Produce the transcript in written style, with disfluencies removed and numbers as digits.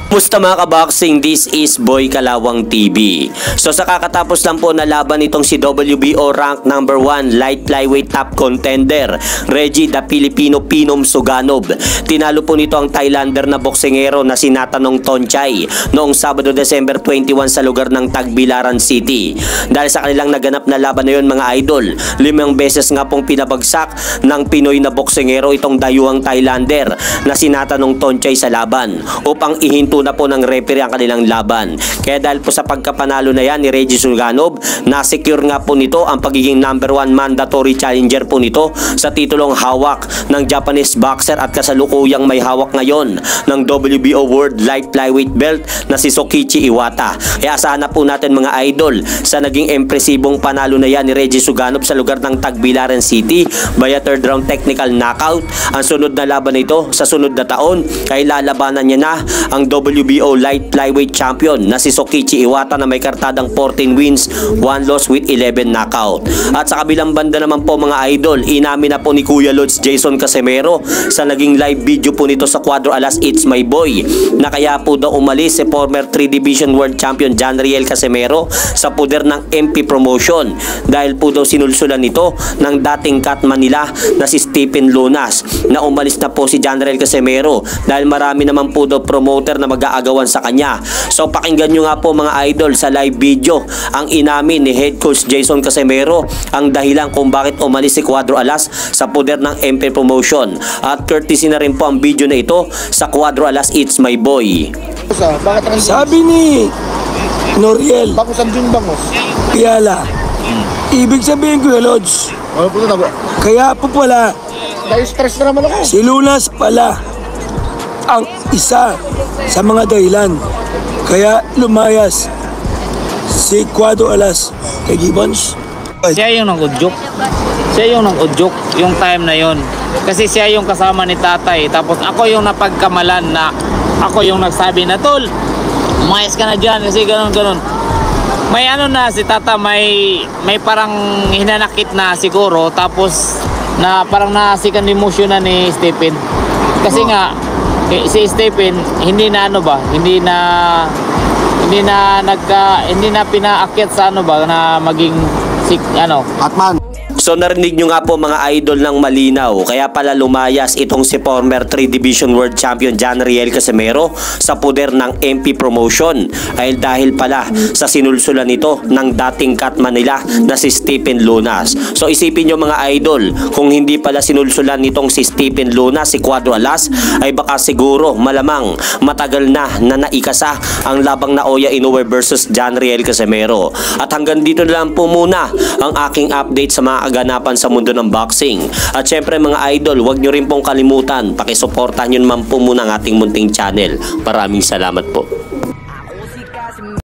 Musta mga kaboxing, this is Boy Kalawang TV. So sa kakatapos lang po na laban itong si WBO rank number 1 light flyweight top contender Reggie the Filipino Pinom Suganov. Tinalo po nito ang Thailander na boksingero na si Natanong Tonchai noong Sabado December 21 sa lugar ng Tagbilaran City. Dahil sa kanilang naganap na laban na yun mga idol, 5 beses nga pong pinabagsak ng Pinoy na boksingero itong dayuhang Thailander na si Natanong Tonchai sa laban upang ihinto na po ng referee ang kanilang laban. Kaya dahil po sa pagkapanalo na yan ni Reggie Suganov, na-secure nga po nito ang pagiging number 1 mandatory challenger po nito sa titulong hawak ng Japanese boxer at kasalukuyang may hawak ngayon ng WBO World Light Flyweight Belt na si Sokichi Iwata. Kaya asahan na po natin mga idol sa naging impresibong panalo na yan ni Reggie Suganov sa lugar ng Tagbilaran City via third round technical knockout. Ang sunod na laban na ito sa sunod na taon ay lalabanan niya na ang WBO Light Flyweight Champion na si Sokichi Iwata na may kartadang 14 wins, 1 loss with 11 knockout. At sa kabilang banda naman po mga idol, inamin na po ni Kuya Lods Jason Casimero sa naging live video po nito sa Cuadro Alas It's My Boy na kaya po daw umalis si former 3 Division World Champion John Riel Casimero sa puder ng MP Promotion dahil po daw sinulsulan nito ng dating catman nila na si Stephen Lunas na umalis na po si John Riel Casimero dahil marami naman po daw promoter na mag-aagawan sa kanya. So pakinggan nyo nga po mga idol sa live video ang inamin ni Head Coach Jason Casimero ang dahilan kung bakit umalis si Cuadro Alas sa poder ng MP Promotion. At courtesy na rin po ang video na ito sa Cuadro Alas It's My Boy. Sabi ni Noriel Piala, ibig sabihin ko Lods, kaya po pala stress na naman ako. si Lunas pala ang isa sa mga dahilan kaya lumayas si Cuadro Alas kay Gibbons. Siya yung nag-udyok. Siya yung nag-udyok yung time na yon. Kasi siya yung kasama ni tatay. Tapos ako yung napagkamalan na ako yung nagsabi na, Tol, umayos ka na dyan kasi ganun. May ano na si tata, may parang hinanakit na siguro. Tapos na parang nasikan emotion na ni Stephen. Kasi nga si Stephen hindi na pinaakyat sa na maging Batman. So narinig nyo nga po mga idol ng malinaw, kaya pala lumayas itong si former 3 Division World Champion John Riel Casimero sa puder ng MP Promotion ay dahil pala sa sinulsulan nito ng dating catman nila na si Stephen Lunas. So isipin nyo mga idol, kung hindi pala sinulsulan nitong si Stephen Lunas si Cuadro Alas ay baka siguro malamang matagal na naikasa ang labang Naoya Inoue versus John Riel Casimero. At hanggang dito na lang po muna ang aking update sa mga kaganapan sa mundo ng boxing. At syempre mga idol, huwag nyo rin pong kalimutan, pakisuportahan nyo naman po muna ang ating munting channel. Maraming salamat po.